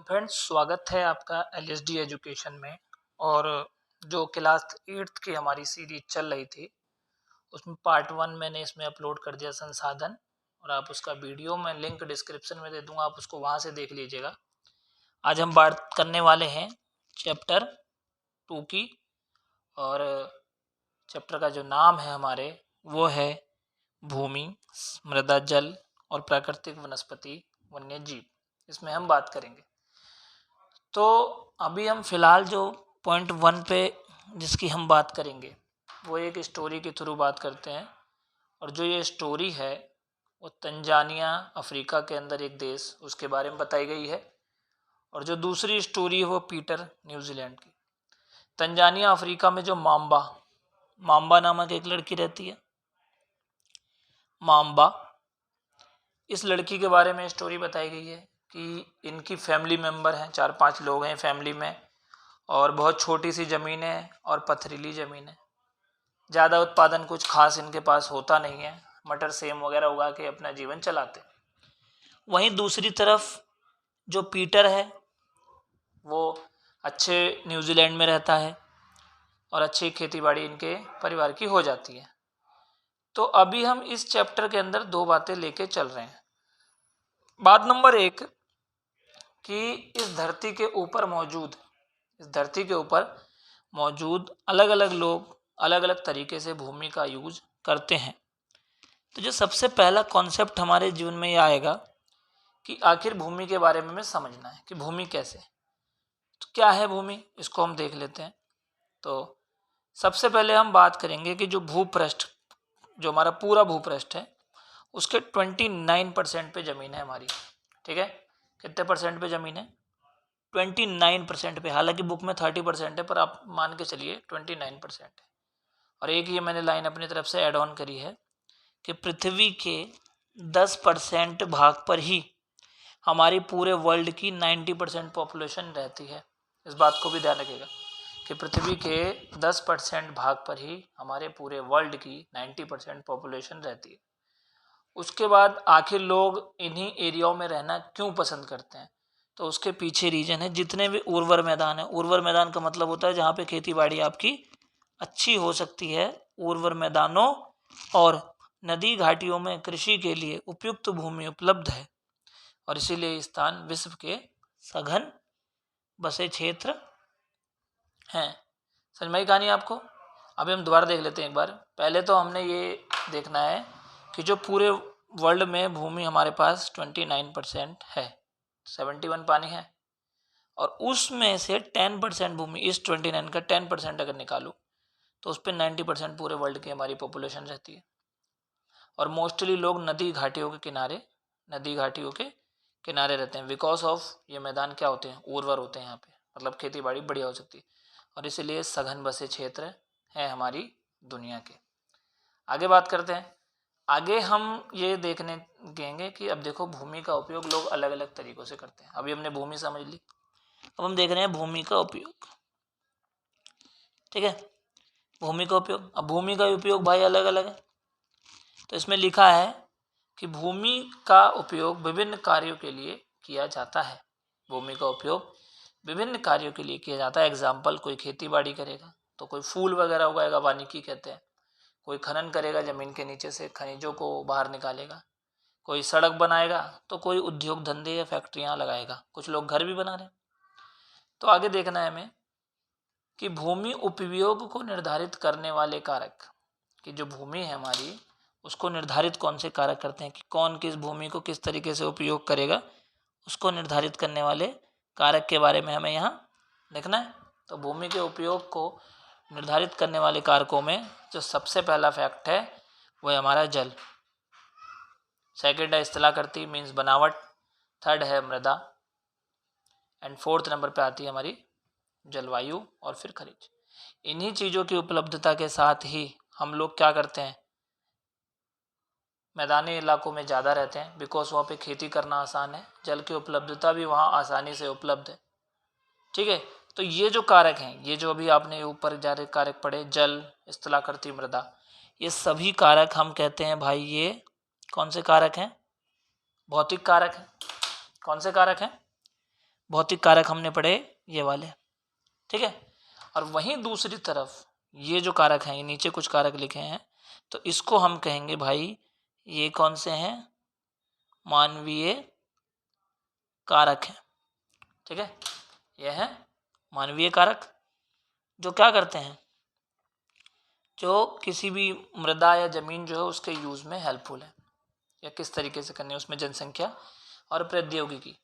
Friends, स्वागत है आपका एलएसडी एजुकेशन में। और जो क्लास 8th की हमारी सीरीज चल रही थी उसमें पार्ट 1 मैंने इसमें अपलोड कर दिया संसाधन, और आप उसका वीडियो मैं लिंक डिस्क्रिप्शन में दे दूंगा, आप उसको वहां से देख लीजिएगा। आज हम बात करने वाले हैं चैप्टर 2 की, और चैप्टर का जो नाम है हमारे वो है भूमि, मृदा, जल और प्राकृतिक वनस्पति वन्य जीव। इसमें हम बात करेंगे। तो अभी हम फिलहाल जो पॉइंट 1 पे जिसकी हम बात करेंगे वो एक स्टोरी के थ्रू बात करते हैं। और जो ये स्टोरी है वो तंजानिया अफ्रीका के अंदर एक देश, उसके बारे में बताई गई है। और जो दूसरी स्टोरी है वो पीटर, न्यूजीलैंड की। तंजानिया अफ्रीका में जो माम्बा नामक एक लड़की रहती है, माम्बा, इस लड़की के बारे में स्टोरी बताई गई है कि इनकी फैमिली मेम्बर हैं, 4-5 लोग हैं फैमिली में, और बहुत छोटी सी ज़मीन है और पथरीली ज़मीन है। ज़्यादा उत्पादन कुछ खास इनके पास होता नहीं है, मटर सेम वगैरह उगा के अपना जीवन चलाते। वहीं दूसरी तरफ जो पीटर है वो अच्छे न्यूजीलैंड में रहता है और अच्छी खेतीबाड़ी इनके परिवार की हो जाती है। तो अभी हम इस चैप्टर के अंदर 2 बातें लेके चल रहे हैं। बात नंबर 1 कि इस धरती के ऊपर मौजूद अलग अलग लोग अलग अलग तरीके से भूमि का यूज करते हैं। तो जो सबसे पहला कॉन्सेप्ट हमारे जीवन में ये आएगा कि आखिर भूमि के बारे में हमें समझना है कि भूमि कैसे, तो क्या है भूमि, इसको हम देख लेते हैं। तो सबसे पहले हम बात करेंगे कि जो भूपृष्ठ, जो हमारा पूरा भूपृष्ठ है उसके 29% पे ज़मीन है हमारी। ठीक है, कितने परसेंट पे ज़मीन है? 29% पे। हालांकि बुक में 30% है, पर आप मान के चलिए 29% है। और एक ये मैंने लाइन अपनी तरफ से ऐड ऑन करी है कि पृथ्वी के 10% भाग पर ही हमारी पूरे वर्ल्ड की 90% पॉपुलेशन रहती है। इस बात को भी ध्यान रखिएगा कि पृथ्वी के 10% भाग पर ही हमारे पूरे वर्ल्ड की 90% पॉपुलेशन रहती है। उसके बाद आखिर लोग इन्हीं एरियाओं में रहना क्यों पसंद करते हैं? तो उसके पीछे रीजन है जितने भी उर्वर मैदान है। उर्वर मैदान का मतलब होता है जहाँ पे खेती बाड़ी आपकी अच्छी हो सकती है। उर्वर मैदानों और नदी घाटियों में कृषि के लिए उपयुक्त भूमि उपलब्ध है, और इसीलिए स्थान विश्व के सघन बसे क्षेत्र हैं। समझ में आई कहानी आपको? अभी हम दोबारा देख लेते हैं एक बार। पहले तो हमने ये देखना है कि जो पूरे वर्ल्ड में भूमि हमारे पास 29% है, 71 पानी है, और उसमें से 10% भूमि, इस 29 का 10% अगर निकालूं तो उस पर 90% पूरे वर्ल्ड की हमारी पॉपुलेशन रहती है। और मोस्टली लोग नदी घाटियों के किनारे रहते हैं। बिकॉज ऑफ ये मैदान क्या होते हैं? उर्वर होते हैं यहाँ पे, मतलब खेती बाड़ी बढ़िया हो सकती है, और इसीलिए सघन बसे क्षेत्र हैं हमारी दुनिया के। आगे बात करते हैं। आगे हम ये देखने देंगे कि अब देखो भूमि का उपयोग लोग अलग अलग तरीक़ों से करते हैं। अभी हमने भूमि समझ ली, अब हम देख रहे हैं भूमि का उपयोग। ठीक है, भूमि का उपयोग। अब भूमि का उपयोग भाई अलग अलग है। तो इसमें लिखा है कि भूमि का उपयोग विभिन्न कार्यों के लिए किया जाता है। भूमि का उपयोग विभिन्न कार्यों के लिए किया जाता है। एग्जाम्पल, कोई खेती बाड़ी करेगा तो कोई फूल वगैरह उगाएगा, वानिकी कहते हैं। कोई खनन करेगा, ज़मीन के नीचे से खनिजों को बाहर निकालेगा। कोई सड़क बनाएगा तो कोई उद्योग धंधे या फैक्ट्रियाँ लगाएगा। कुछ लोग घर भी बना रहे हैं। तो आगे देखना है हमें कि भूमि उपयोग को निर्धारित करने वाले कारक, कि जो भूमि है हमारी उसको निर्धारित कौन से कारक करते हैं कि कौन किस भूमि को किस तरीके से उपयोग करेगा, उसको निर्धारित करने वाले कारक के बारे में हमें यहाँ लिखना है। तो भूमि के उपयोग को निर्धारित करने वाले कारकों में जो सबसे पहला फैक्ट है वो है हमारा जल। सेकंड है स्थलाकृति मीन्स बनावट। थर्ड है मृदा, एंड फोर्थ नंबर पे आती है हमारी जलवायु, और फिर खनिज। इन्हीं चीज़ों की उपलब्धता के साथ ही हम लोग क्या करते हैं, मैदानी इलाकों में ज़्यादा रहते हैं, बिकॉज वहाँ पे खेती करना आसान है। जल की उपलब्धता भी वहाँ आसानी से उपलब्ध है। ठीक है, तो ये जो कारक हैं, ये जो अभी आपने ऊपर ज़्यादा कारक पढ़े, जल, स्थलाकृति, मृदा, ये सभी कारक हम कहते हैं भाई ये कौन से कारक हैं? भौतिक कारक हैं। कौन से कारक हैं? भौतिक कारक हमने पढ़े ये वाले, ठीक है। और वहीं दूसरी तरफ ये जो कारक हैं, ये नीचे कुछ कारक लिखे हैं, तो इसको हम कहेंगे भाई ये कौन से हैं, मानवीय कारक हैं, ठीक है। यह है मानवीय कारक जो क्या करते हैं, जो किसी भी मृदा या जमीन जो है उसके यूज में हेल्पफुल है, या किस तरीके से करनी है, उसमें जनसंख्या और प्रौद्योगिकी।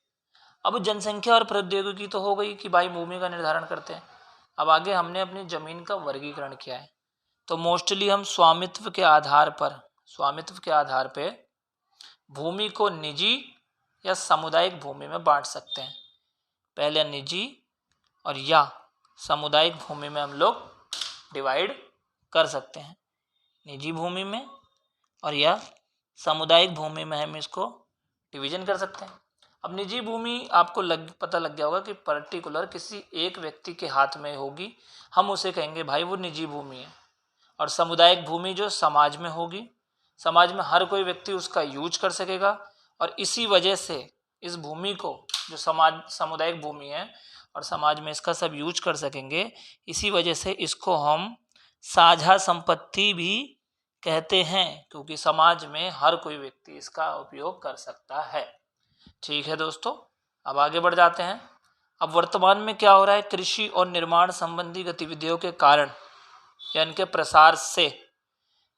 अब जनसंख्या और प्रौद्योगिकी तो हो गई कि भाई भूमि का निर्धारण करते हैं। अब आगे हमने अपनी जमीन का वर्गीकरण किया है, तो मोस्टली हम स्वामित्व के आधार पे भूमि को निजी या सामुदायिक भूमि में बांट सकते हैं। पहले निजी और या सामुदायिक भूमि में हम लोग डिवाइड कर सकते हैं, निजी भूमि में और या सामुदायिक भूमि में हम इसको डिवीजन कर सकते हैं। अब निजी भूमि आपको पता लग गया होगा कि पर्टिकुलर किसी एक व्यक्ति के हाथ में होगी, हम उसे कहेंगे भाई वो निजी भूमि है। और सामुदायिक भूमि जो समाज में होगी, समाज में हर कोई व्यक्ति उसका यूज कर सकेगा, और इसी वजह से इस भूमि को, जो सामुदायिक भूमि है और समाज में इसका सब यूज कर सकेंगे, इसी वजह से इसको हम साझा संपत्ति भी कहते हैं, क्योंकि समाज में हर कोई व्यक्ति इसका उपयोग कर सकता है। ठीक है दोस्तों, अब आगे बढ़ जाते हैं। अब वर्तमान में क्या हो रहा है, कृषि और निर्माण संबंधी गतिविधियों के कारण या इनके प्रसार से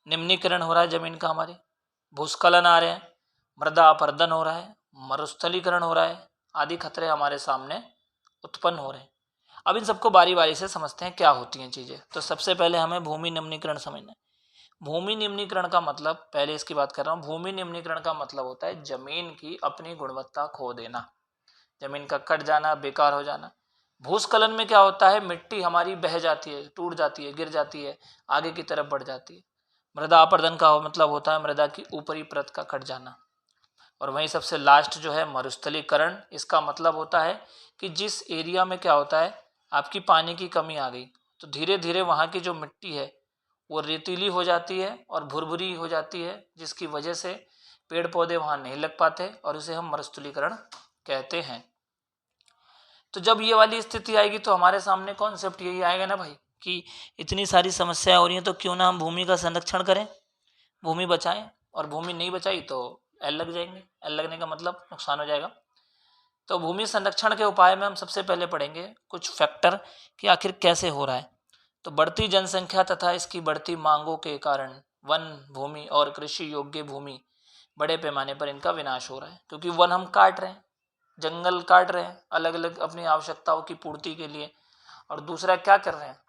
निम्नीकरण हो रहा है जमीन का, हमारे भूस्खलन आ रहे हैं, मृदा अपरदन हो रहा है, मरुस्थलीकरण हो रहा है, आदि खतरे हमारे सामने उत्पन्न हो रहे हैं। अब इन सबको बारी बारी से समझते हैं क्या होती हैं चीज़ें। तो सबसे पहले हमें भूमि निम्नीकरण समझना है। भूमि निम्नीकरण का मतलब, पहले इसकी बात कर रहा हूँ, भूमि निम्नीकरण का मतलब होता है जमीन की अपनी गुणवत्ता खो देना, जमीन का कट जाना, बेकार हो जाना। भूस्खलन में क्या होता है, मिट्टी हमारी बह जाती है, टूट जाती है, गिर जाती है, आगे की तरफ बढ़ जाती है। मृदा अपरदन का मतलब होता है मृदा की ऊपरी परत का कट जाना। और वहीं सबसे लास्ट जो है मरुस्थलीकरण, इसका मतलब होता है कि जिस एरिया में क्या होता है, आपकी पानी की कमी आ गई, तो धीरे धीरे वहाँ की जो मिट्टी है वो रेतीली हो जाती है और भुरभुरी हो जाती है, जिसकी वजह से पेड़ पौधे वहाँ नहीं लग पाते, और उसे हम मरुस्थलीकरण कहते हैं। तो जब ये वाली स्थिति आएगी तो हमारे सामने कॉन्सेप्ट यही आएगा ना भाई, कि इतनी सारी समस्याएं हो रही हैं, तो क्यों ना हम भूमि का संरक्षण करें, भूमि बचाएं। और भूमि नहीं बचाई तो एल लग जाएंगे, एल लगने का मतलब नुकसान हो जाएगा। तो भूमि संरक्षण के उपाय में हम सबसे पहले पढ़ेंगे कुछ फैक्टर कि आखिर कैसे हो रहा है। तो बढ़ती जनसंख्या तथा इसकी बढ़ती मांगों के कारण वन भूमि और कृषि योग्य भूमि बड़े पैमाने पर इनका विनाश हो रहा है, क्योंकि वन हम काट रहे हैं, जंगल काट रहे हैं अलग अलग अपनी आवश्यकताओं की पूर्ति के लिए। और दूसरा क्या कर रहे हैं,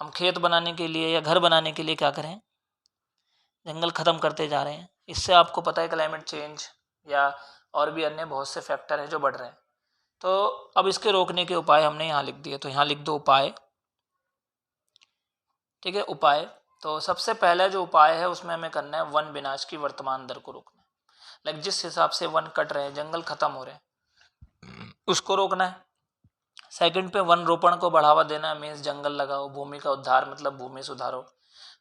हम खेत बनाने के लिए या घर बनाने के लिए क्या करें, जंगल खत्म करते जा रहे हैं। इससे आपको पता है क्लाइमेट चेंज या और भी अन्य बहुत से फैक्टर हैं जो बढ़ रहे हैं। तो अब इसके रोकने के उपाय हमने यहाँ लिख दिए, तो यहाँ लिख दो उपाय, ठीक है। उपाय, तो सबसे पहला जो उपाय है उसमें हमें करना है वन विनाश की वर्तमान दर को रोकना है। लाइक जिस हिसाब से वन कट रहे हैं, जंगल खत्म हो रहे हैं, उसको रोकना है। सेकंड पे वन रोपण को बढ़ावा देना है, मीन्स जंगल लगाओ, भूमि का उद्धार मतलब भूमि सुधारो,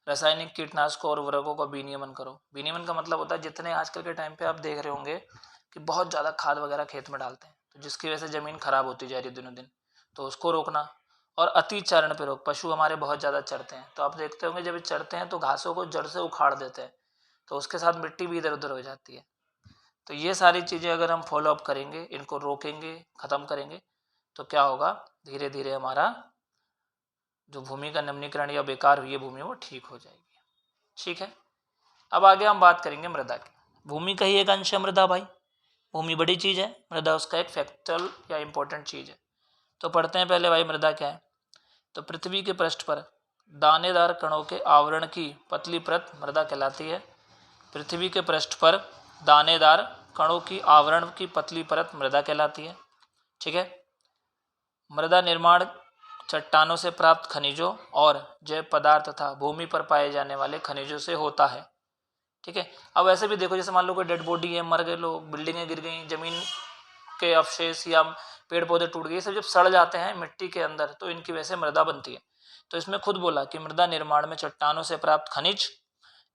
रासायनिक कीटनाशकों और उर्वरकों का विनियमन करो। विनियमन का मतलब होता है जितने आजकल के टाइम पे आप देख रहे होंगे कि बहुत ज़्यादा खाद वगैरह खेत में डालते हैं, तो जिसकी वजह से ज़मीन खराब होती जा रही है दिनों दिन, तो उसको रोकना। और अति चरण पे रोक, पशु हमारे बहुत ज़्यादा चरते हैं, तो आप देखते होंगे जब चरते हैं तो घासों को जड़ से उखाड़ देते हैं, तो उसके साथ मिट्टी भी इधर उधर हो जाती है। तो ये सारी चीज़ें अगर हम फॉलो अप करेंगे, इनको रोकेंगे, ख़त्म करेंगे, तो क्या होगा, धीरे धीरे हमारा जो भूमि का निम्नीकरण या बेकार हुई है भूमि वो ठीक हो जाएगी। ठीक है, अब आगे हम बात करेंगे मृदा की। भूमि का ही एक अंश है मृदा भाई, भूमि बड़ी चीज़ है, मृदा उसका एक फैक्टल या इम्पोर्टेंट चीज़ है। तो पढ़ते हैं पहले भाई मृदा क्या है। तो पृथ्वी के पृष्ठ पर दानेदार कणों के आवरण की पतली परत मृदा कहलाती है। पृथ्वी के पृष्ठ पर दानेदार कणों की आवरण की पतली परत मृदा कहलाती है। ठीक है, मृदा निर्माण चट्टानों से प्राप्त खनिजों और जैव पदार्थ तथा भूमि पर पाए जाने वाले खनिजों से होता है। ठीक है, अब ऐसे भी देखो, जैसे मान लो कोई डेड बॉडी है, मर गए लोग, बिल्डिंगें गिर गई, जमीन के अवशेष या पेड़ पौधे टूट गए, सब जब सड़ जाते हैं मिट्टी के अंदर, तो इनकी वजह से मृदा बनती है। तो इसमें खुद बोला कि मृदा निर्माण में चट्टानों से प्राप्त खनिज,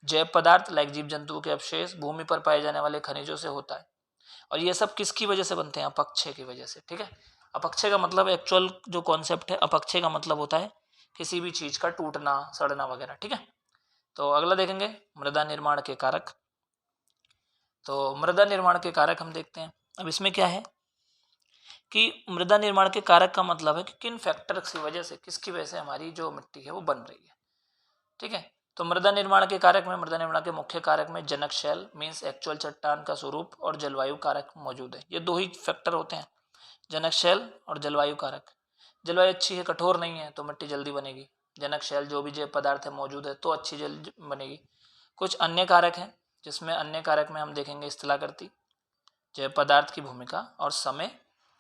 जैव पदार्थ लाइक जीव जंतुओं के अवशेष, भूमि पर पाए जाने वाले खनिजों से होता है। और ये सब किसकी वजह से बनते हैं, अपक्षय की वजह से। ठीक है, अपक्षय का मतलब एक्चुअल जो कॉन्सेप्ट है, अपक्षय का मतलब होता है किसी भी चीज का टूटना, सड़ना वगैरह। ठीक है, तो अगला देखेंगे मृदा निर्माण के कारक। तो मृदा निर्माण के कारक हम देखते हैं। अब इसमें क्या है कि मृदा निर्माण के कारक का मतलब है कि किन फैक्टर्स की वजह से, किसकी वजह से हमारी जो मिट्टी है वो बन रही है। ठीक है, तो मृदा निर्माण के कारक में, मृदा निर्माण के मुख्य कारक में जनक शैल मीन्स एक्चुअल चट्टान का स्वरूप और जलवायु कारक मौजूद है। ये दो ही फैक्टर होते हैं, जनक शैल और जलवायु कारक। जलवायु अच्छी है, कठोर नहीं है, तो मिट्टी जल्दी बनेगी। जनक शैल जो भी जैव पदार्थ है मौजूद है तो अच्छी जल बनेगी। कुछ अन्य कारक हैं, जिसमें अन्य कारक में हम देखेंगे स्थलाकृति, जैव पदार्थ की भूमिका और समय,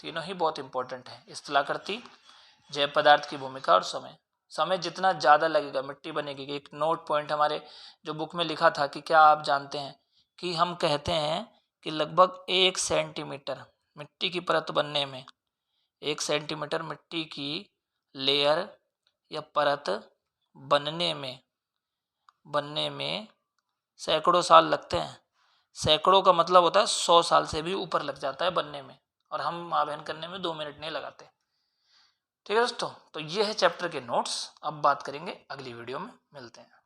तीनों ही बहुत इंपॉर्टेंट है। स्थलाकृति, जैव पदार्थ की भूमिका और समय। समय जितना ज़्यादा लगेगा मिट्टी बनेगी। एक नोट पॉइंट हमारे जो बुक में लिखा था कि क्या आप जानते हैं कि हम कहते हैं कि लगभग 1 सेंटीमीटर मिट्टी की परत बनने में, 1 सेंटीमीटर मिट्टी की लेयर या परत बनने में सैकड़ों साल लगते हैं। सैकड़ों का मतलब होता है 100 साल से भी ऊपर लग जाता है बनने में, और हम आवेदन करने में 2 मिनट नहीं लगाते। ठीक है दोस्तों, तो ये है चैप्टर के नोट्स। अब बात करेंगे, अगली वीडियो में मिलते हैं।